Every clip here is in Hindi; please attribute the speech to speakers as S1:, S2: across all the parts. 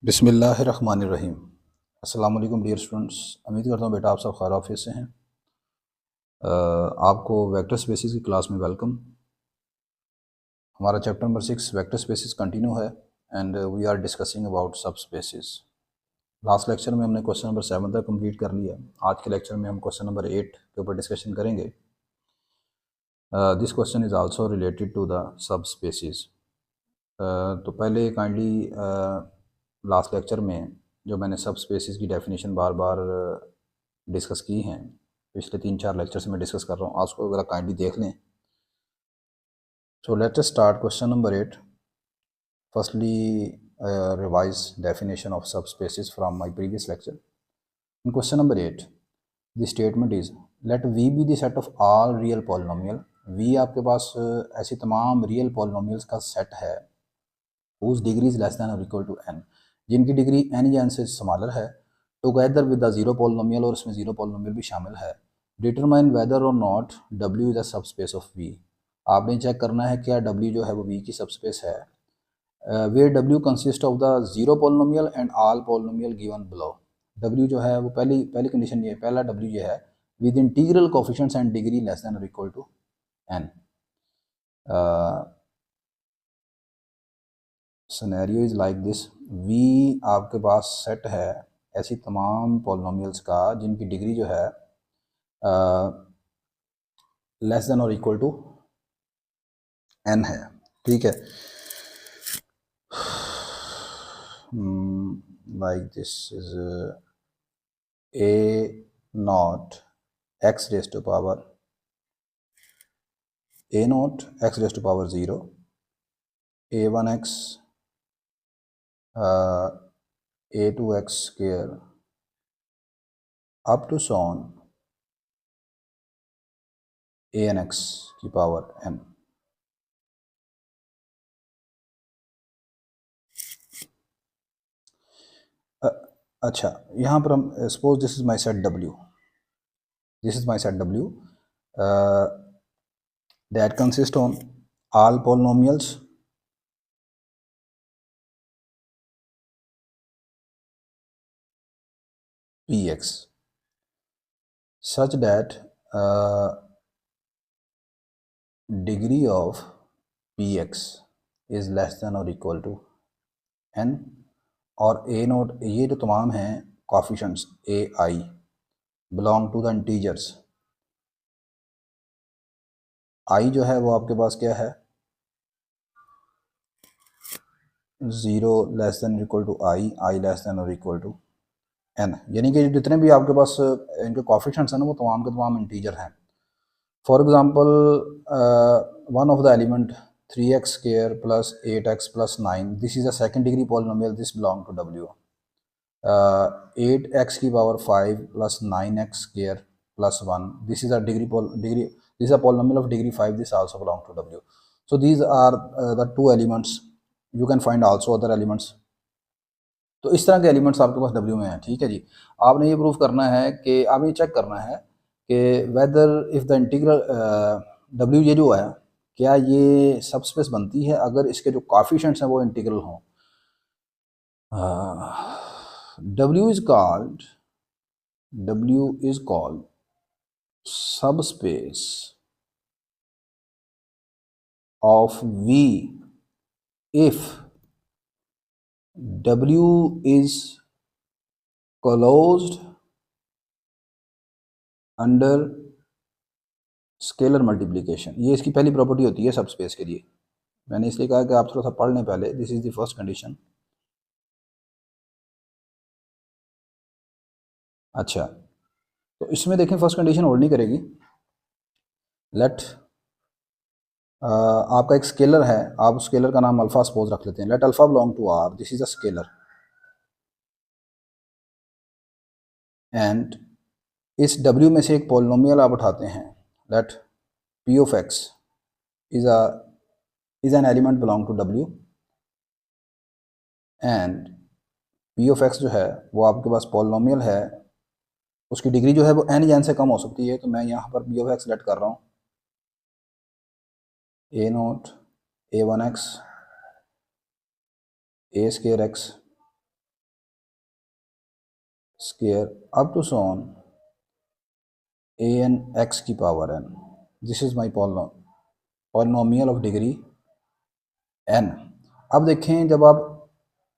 S1: बिस्मिल्लाहिर्रहमानिर्रहीम। अस्सलाम वालेकुम डियर स्टूडेंट्स, उम्मीद करता हूँ बेटा आप सब खैर आफियत से हैं। आपको वेक्टर स्पेसिस की क्लास में वेलकम। हमारा chapter number 6 vector spaces continue है and we are discussing about subspaces. Last lecture में हमने क्वेश्चन नंबर 7 तक कंप्लीट कर लिया। आज के लेक्चर में हम क्वेश्चन नंबर 8 के ऊपर डिस्कशन करेंगे। This question is also related to the subspaces. तो पहले काइंडली लास्ट लेक्चर में जो मैंने सब स्पेसिस की डेफिनेशन बार बार डिस्कस की हैं, पिछले 3-4 लेक्चर से मैं डिस्कस कर रहा हूँ, आज को अगर काइंडली देख लें। So let us start question number 8। Firstly revise definition of subspaces from my previous lecture. In question number 8 the statement is let V be the set of all real polynomial. V आपके पास ऐसी तमाम रियल पॉलिनोमियल्स का सेट है whose degree is less than or equal to n, जिनकी डिग्री n या n से स्मॉलर है, together with the zero polynomial, और इसमें जीरो पॉलिनोमियल भी शामिल है। डिटरमाइन वेदर और not w is a subspace of v। आपने चेक करना है क्या w जो है वो v की सबस्पेस है। Where w consist of the zero polynomial and all polynomial given below. w जो है वो पहली कंडीशन ये, पहला w ये है with integral coefficients and degree less than और equal to n। Scenario is like this. V आपके पास सेट है ऐसी तमाम पॉलिनोमियल्स का जिनकी डिग्री जो है लेस देन और इक्वल टू n है, ठीक है। Like this is a naught x raise to power a naught x raise to power 0, a1x a2x square up to so on an x की पावर n। अच्छा, यहाँ पर हम suppose this is my set w, this is my set w that consists on all polynomials px such that degree of px is less than or equal to n, और a नोट ये जो तमाम हैं coefficients a I belong to the integers. i जो है वो आपके पास क्या है, 0 less than equal to i less than और इक्वल टू n, यानी कि जितने भी आपके पास इनके कोफिशिएंट्स हैं ना वो तमाम के तमाम इंटीजर हैं। For example one of the element 3x square plus 8x plus 9, this is a second degree polynomial, this belong to w। 8x की power 5 plus 9x square plus 1, this is a degree this is a polynomial of degree 5, this also belong to w। So these are the two elements, you can find also other elements. तो इस तरह के एलिमेंट्स आपके पास w में हैं, ठीक है जी। आपने ये प्रूव करना है कि आपने ये चेक करना है कि whether if the integral w ये जो है क्या ये सबस्पेस बनती है अगर इसके जो कोफिशिएंट्स हैं वो इंटीग्रल हों। w is called subspace of v if w is closed under scalar multiplication. ये इसकी पहली प्रॉपर्टी होती है सब स्पेस के लिए। मैंने इसलिए कहा कि आप थोड़ा सा पढ़ लें पहले। This is the first condition. अच्छा, तो इसमें देखें फर्स्ट कंडीशन होल्ड नहीं करेगी। लेट आपका एक स्केलर है, आप उस स्केलर का नाम अल्फा सपोज रख लेते हैं। Let alpha belong to R, this is a scalar, and इस w में से एक पॉलिनोमियल आप उठाते हैं। Let p of x is an element belong to w, and p of x जो है वो आपके पास पॉलिनोमियल है, उसकी डिग्री जो है वो n या n से कम हो सकती है। तो मैं यहाँ पर p ऑफ x लेट कर रहा हूँ a nought a1x a square x square up to so on a n x की power n. This is my polynomial of degree n. अब देखें जब आप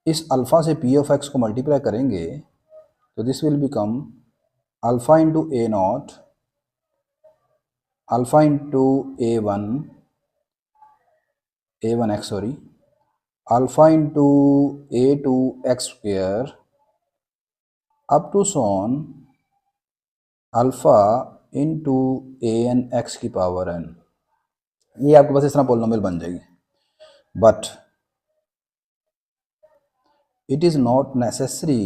S1: इस अल्फ़ा से पी ऑफ एक्स को मल्टीप्लाई करेंगे तो this will become alpha into a nought alpha into a one x sorry alpha into a two x square up to so on alpha into a n x की पावर एन। ये आपके पास इस तरह पॉलिनोमियल बन जाएगी। But it is not necessary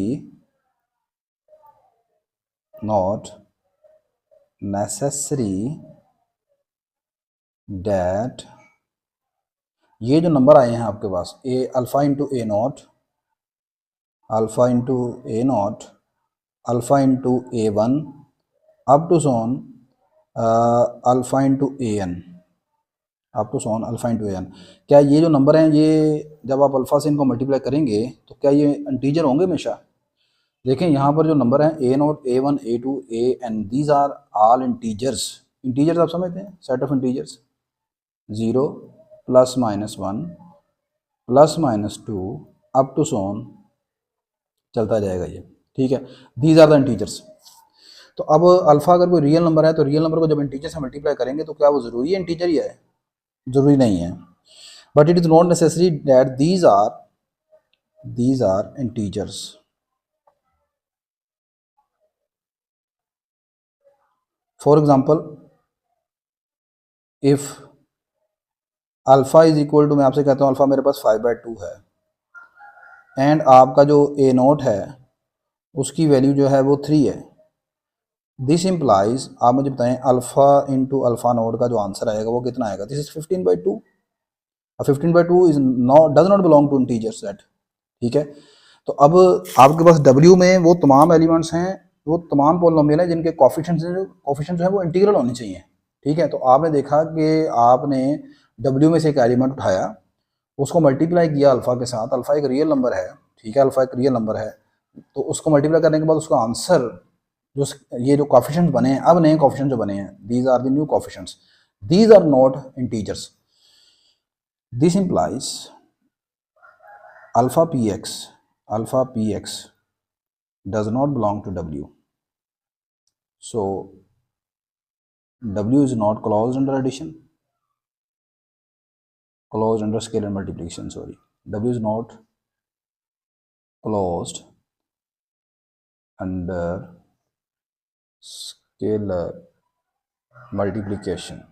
S1: that ये जो नंबर आए हैं आपके पास a alpha into a nought alpha into a nought alpha into a one up to so on alpha into a n up to so on alpha into a n. क्या ये जो नंबर हैं ये जब आप अल्फ़ा से इनको मल्टीप्लाई करेंगे तो क्या ये इंटीजर होंगे हमेशा? देखें यहाँ पर जो नंबर हैं a naught a one a two a n these are all integers. Integers आप समझते हैं, set of integers 0 plus minus 1 plus minus 2 up to so on चलता जाएगा ये, ठीक है। These are the integers. तो अब अल्फ़ा अगर कोई रियल नंबर है तो रियल नंबर को जब इंटीजर से मल्टीप्लाई करेंगे तो क्या वो ज़रूरी है इंटीजर ही है? ज़रूरी नहीं है। But it is not necessary that these are integers. For example if alpha is equal to, मैं आपसे कहता हूँ अल्फ़ा मेरे पास 5/2 है एंड आपका जो ए नोट है उसकी वैल्यू जो है वो 3 है। दिस इम्प्लाइज, आप मुझे बताएं अल्फ़ा इंटू अल्फ़ा नोट का जो आंसर आएगा वो कितना आएगा? This is 15/2। 15/2 is not does not belong to integer set, ठीक है। तो अब आपके पास W में वो तमाम एलिमेंट्स हैं, वो तमाम पॉलिनोमियल हैं जिनके कोफिशिएंट्स जो है वो इंटीग्रल होने चाहिए, ठीक है। तो आपने देखा कि आपने W में से एक एलिमेंट उठाया, उसको मल्टीप्लाई किया अल्फ़ा के साथ। अल्फ़ा एक रियल नंबर है, ठीक है, अल्फ़ा एक रियल नंबर है। तो उसको मल्टीप्लाई करने के बाद उसका आंसर जो ये जो कोफिशिएंट्स बने हैं, अब नए कोफिशिएंट्स जो बने हैं, these are the new coefficients, these are not integers. This implies alpha p x does not belong to W. So W is not closed under addition, closed under scalar multiplication, sorry. W is not closed under scalar multiplication.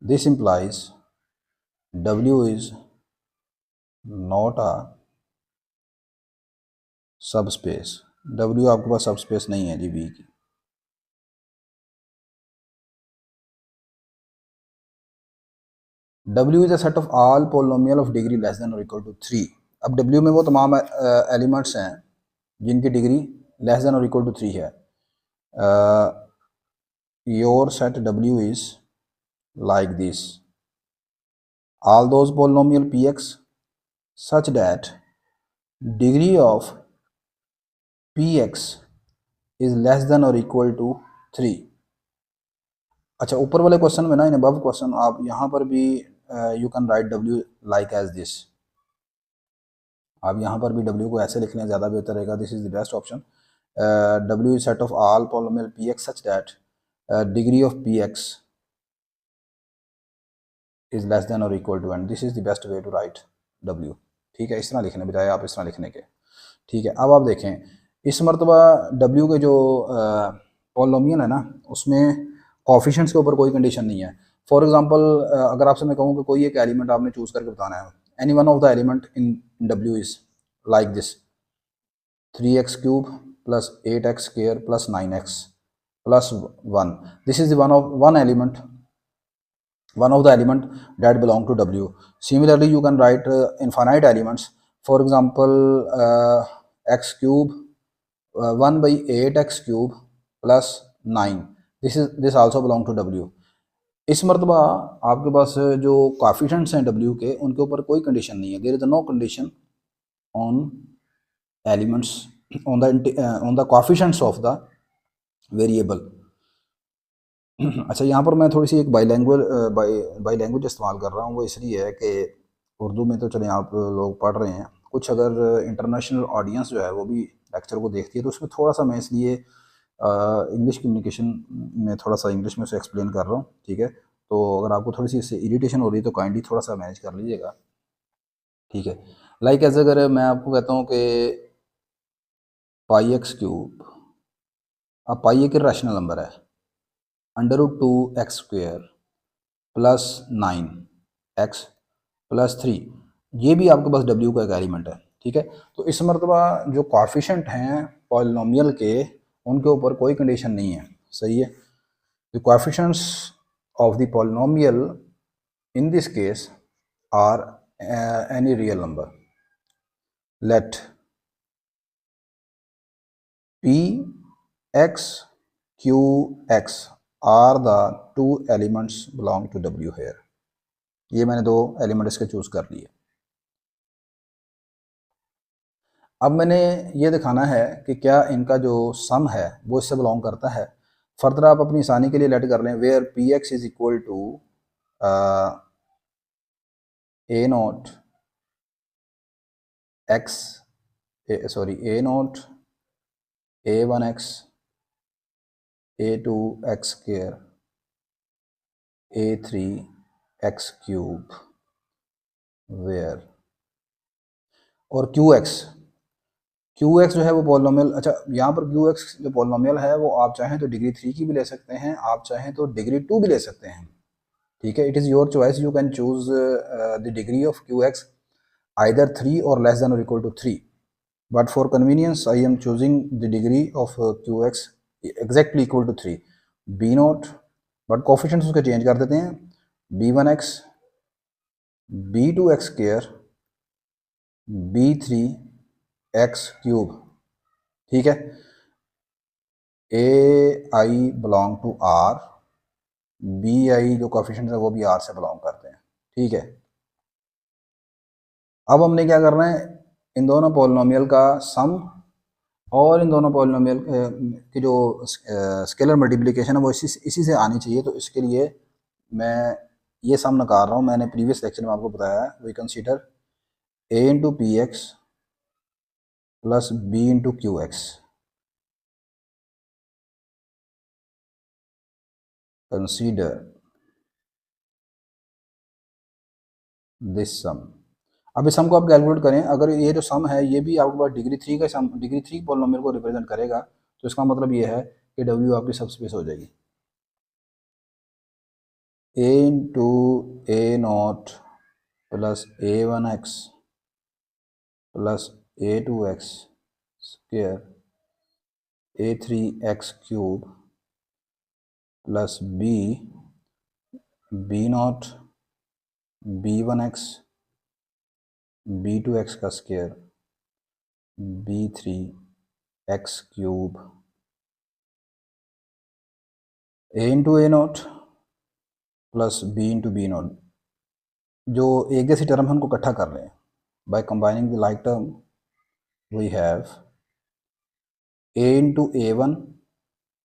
S1: This implies W is not a subspace. W आपके पास सबस्पेस नहीं है जी V की। W is a set of all polynomial of degree less than or equal to 3. अब W में वो तमाम एलिमेंट्स हैं जिनकी डिग्री लेस देन और इक्वल टू 3 है। Your set W is like this: all those polynomial Px such that degree of Px is less than or equal to 3. अच्छा, ऊपर वाले क्वेश्चन में ना, इन अबव क्वेश्चन, आप यहाँ पर भी you can write W like as this. आप यहाँ पर भी W को ऐसे लिखने ज़्यादा बेहतर रहेगा। This is the best option. W is set of all polynomial Px such that degree of Px is less than or equal to, and this is the best way to write W, ठीक है। इस तरह लिखने बजाय आप इस तरह लिखने के, ठीक है। अब आप देखें इस मरतबा W के जो पॉलिनोमियल है ना, उसमें कोफिशिएंट्स के ऊपर कोई कंडीशन नहीं है। फॉर एग्जांपल अगर आपसे मैं कहूँ कि कोई एक एलिमेंट आपने चूज़ करके बताना है, any one of the element in W is like this 3x³ plus 8x² plus 9x plus 1, this is one element, one of the element that belong to W. Similarly, you can write infinite elements. For example, x³ 1/8 x³ plus 9. This also belong to W. इस मरतबा आपके पास जो कोएफिशिएंट्स हैं W के, उनके ऊपर कोई कंडीशन नहीं है, there is no condition on elements on the coefficients of the variable. अच्छा, यहाँ पर मैं थोड़ी सी एक बाई लैंग्वेज इस्तेमाल कर रहा हूँ, वो इसलिए है कि उर्दू में तो चलें आप लोग पढ़ रहे हैं, कुछ अगर इंटरनेशनल ऑडियंस जो है वो भी लेक्चर को देखती है, तो उसमें थोड़ा सा मैं इसलिए इंग्लिश कम्युनिकेशन में थोड़ा सा इंग्लिश में उसे एक्सप्लेन कर रहा हूँ, ठीक है। तो अगर आपको थोड़ी सी इससे इरिटेशन हो रही है तो काइंडली थोड़ा सा मैनेज कर लीजिएगा, ठीक है। लाइक एज अगर मैं आपको कहता हूँ कि πx3, अब पाई एक रैशनल नंबर है, √2x² प्लस 9x+3, ये भी आपके पास W का एक एलिमेंट है, ठीक है। तो इस मरतबा जो कोएफिशिएंट हैं पॉलिनोमियल के, उनके ऊपर कोई कंडीशन नहीं है, सही है। The coefficients of the polynomial in this case are any real number. Let P, X, Q, X are the two elements belong to W here। ये मैंने दो एलिमेंट इसके चूज कर लिए। अब मैंने ये दिखाना है कि क्या इनका जो सम है वो इससे बिलोंग करता है। फर्दर आप अपनी आसानी के लिए लेट कर लें, where Px is equal to A0 x A0 A1x A2x² A3x³ where और QX जो है वो पॉलिनोमियल। अच्छा, यहाँ पर QX जो पॉलिनोमियल है वो आप चाहें तो डिग्री 3 की भी ले सकते हैं, आप चाहें तो डिग्री 2 भी ले सकते हैं, ठीक है। It is your choice, you can choose the degree of QX either 3 or less than or equal to 3, but for convenience I am choosing the degree of QX exactly equal to 3, B0, but coefficients उसके चेंज कर देते हैं, B1x B2x² B3x³, ठीक है। AI belong to R, BI जो कोएफिशिएंट्स है वो भी R से बिलोंग करते हैं, ठीक है। अब हमने क्या करना है, इन दोनों पॉलिनोमियल का सम और इन दोनों पॉलिनोमियल की जो स्केलर मल्टीप्लिकेशन है वो इसी से आनी चाहिए। तो इसके लिए मैं ये सम निकाल रहा हूँ, मैंने प्रीवियस लेक्चर में आपको बताया है। We consider A into PX plus B into QX, consider this sum. अब इस सम को आप कैलकुलेट करें, अगर ये जो सम है ये भी आपके पास डिग्री 3 का सम, डिग्री 3 पॉलिनोमियल को रिप्रेजेंट करेगा, तो इसका मतलब ये है कि W आपकी सबस्पेस हो जाएगी। A into A0 plus A1x plus A2x² A3x³ plus B0 B1x B2x का square B3x³ A into A0 plus B into B0, जो एक जैसी टर्म है उनको इकट्ठा कर लें। By combining the like term we have A into A1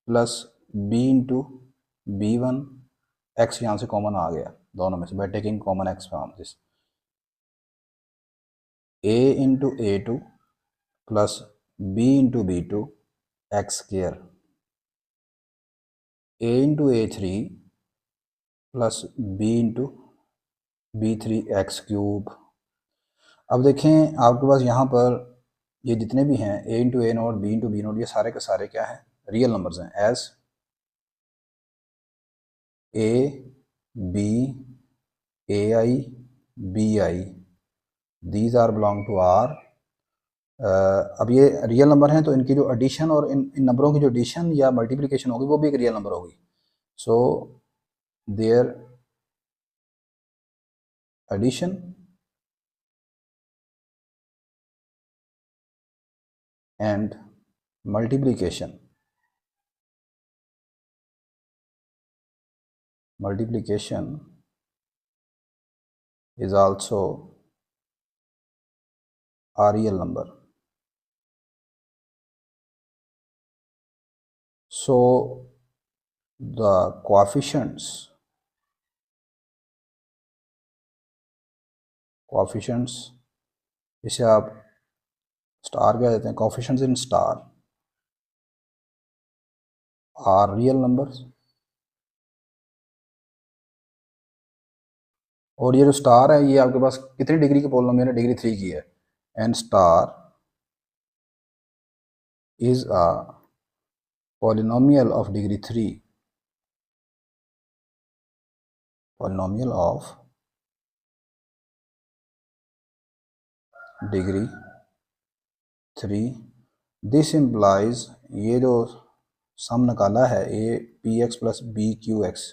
S1: plus B into B1, x यहाँ से कॉमन आ गया दोनों में से, by taking common x from this, A into A2 plus B into B2 x², A into A3 plus B into B3x³। अब देखें आपके पास यहाँ पर ये जितने भी हैं A into A0 B into B0, ये सारे के सारे क्या हैं, रियल नंबर्स हैं। As A B AI BI these are belong to R। अब ये रियल नंबर हैं तो इनकी जो एडिशन और इन नंबरों की जो एडिशन या मल्टीप्लिकेशन होगी वो भी एक रियल नंबर होगी। So their addition and multiplication multiplication is also a real number. So the coefficients इसे आप स्टार क्या देते हैं, coefficients in star are real numbers. और ये जो स्टार है ये आपके पास कितनी डिग्री की पॉलिनोमियल है, डिग्री 3 की है. And star is a polynomial of degree 3, polynomial of degree 3. This implies, ये जो सम निकाला है a p x plus b q x,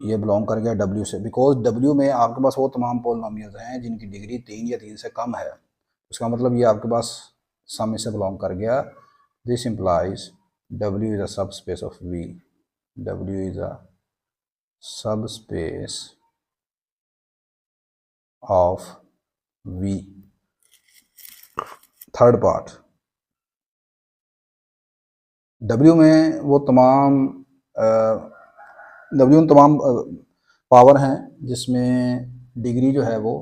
S1: ये बिलोंग कर गया W से, बिकॉज W में आपके पास वो तमाम पॉलिनोमियल्स हैं जिनकी डिग्री 3 या 3 से कम है. उसका मतलब ये आपके पास सम से बिलोंग कर गया. This implies W is a subspace of V. W is a subspace of V. Third part, W में वो तमाम W में तमाम पावर हैं जिसमें डिग्री जो है वो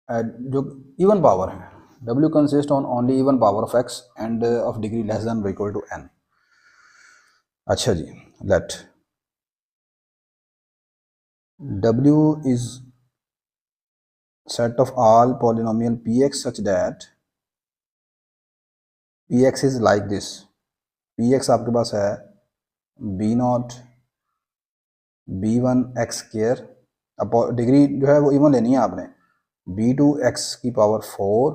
S1: जो इवन पावर है. W consist on only even power of x and of degree less than और इक्वल टू n. अच्छा जी, let W is set of all polynomial px such that px is like this. px आपके पास है b0 b1 x स्क्वायर. अब डिग्री जो है वो इवन लेनी है आपने. b2 x की पावर 4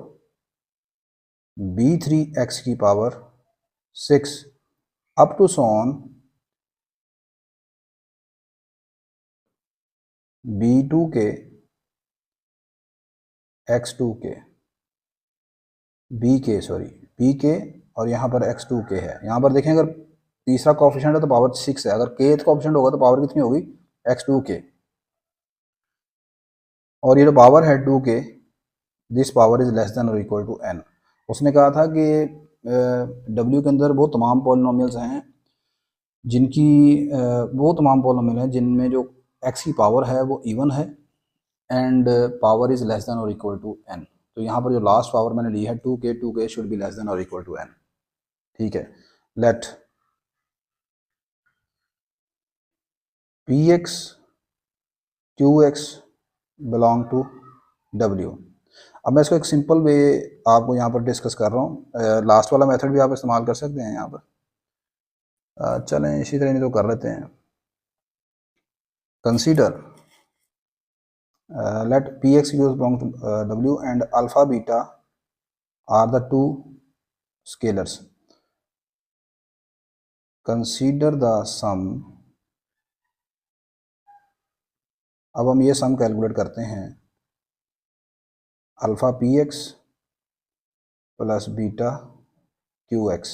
S1: b3 x की पावर 6 अप टू सॉन b2 के x2 के b के और यहाँ पर x2 के है. यहाँ पर देखें, अगर तीसरा कोएफिशिएंट है तो पावर 6 है. अगर kth कोएफिशिएंट होगा तो पावर कितनी होगी, x2 के. और ये जो पावर है 2 के, this power is less than और इक्वल टू n. उसने कहा था कि W के अंदर वो तमाम पॉलिनोमियल्स हैं जिनकी वो तमाम पॉलिनोमियल हैं जिनमें जो x की पावर है वो इवन है and power is less than और इक्वल टू n. तो यहाँ पर जो लास्ट पावर मैंने ली है 2k should be less than और इक्वल टू n. ठीक है, let px qx belong to W. अब मैं इसको एक सिंपल वे आपको यहाँ पर डिस्कस कर रहा हूँ. लास्ट वाला मेथड भी आप इस्तेमाल कर सकते हैं यहाँ पर. चलें इसी तरह नहीं तो कर लेते हैं. Consider let px qx belong to W and alpha beta are the two scalars. Consider the sum. अब हम ये सम कैलकुलेट करते हैं. Alpha p x plus beta q x.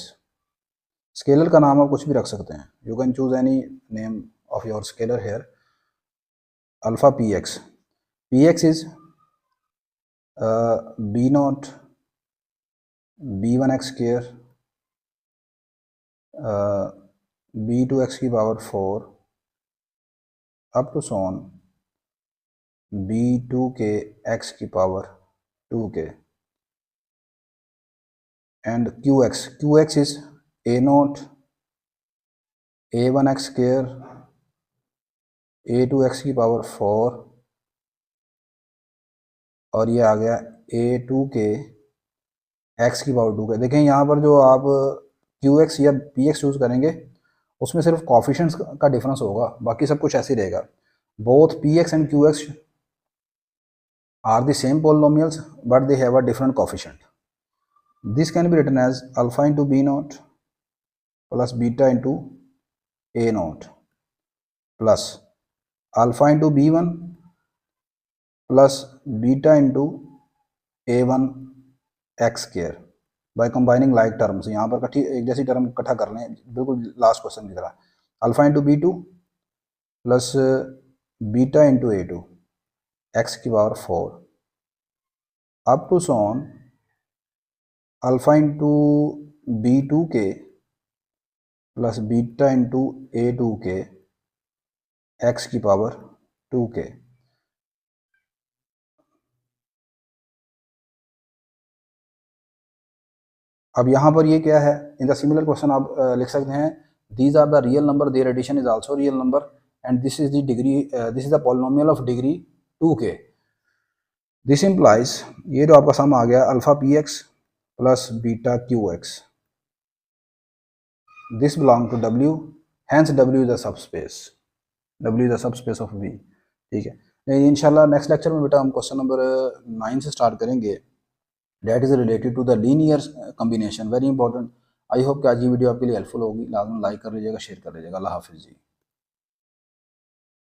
S1: Scalar का नाम आप कुछ भी रख सकते हैं. You can choose any name of your scalar here. Alpha p x is b naught b1 x square b2 x की पावर 4 अप टू सॉन b2 के x की power 2 k. And q x is a naught a1 x square a2 x की पावर 4 और ये आ गया a2 के x की पावर 2 के. देखें यहाँ पर जो आप qx या px यूज़ करेंगे उसमें सिर्फ कोएफिशिएंट्स का डिफरेंस होगा, बाकी सब कुछ ऐसे ही रहेगा. Both px and qx are the same polynomials but they have a different coefficient. This can be written as alpha into b naught plus beta into a naught plus alpha into b1 plus beta into a1 x square by combining like terms. यहाँ पर एक जैसी टर्म इकट्ठा कर लें, बिल्कुल लास्ट क्वेश्चन की तरह. Alpha into b2 plus beta into A2 x की power 4 up to so on alpha into B2 के प्लस बीटा इंटू A2 के एक्स की पावर 2 के। अब यहाँ पर ये क्या है, इन द सिमिलर क्वेश्चन आप लिख सकते हैं these are the real number, their addition is also real number and this is the degree, this is the polynomial of degree 2k। This implies, ये जो आपका सम आ गया alpha p x plus beta q x, this belong to W, hence W is the subspace, W is the subspace of V। ठीक है, इंशाल्लाह नेक्स्ट लेक्चर में बेटा हम क्वेश्चन नंबर 9 से स्टार्ट करेंगे, that is related to the linear combination, very important. I hope कि आज ये वीडियो आपके लिए हेल्पफुल होगी। लाजमी लाइक कर लीजिएगा, शेयर कर लीजिएगा। अल्लाह हाफिज़ जी।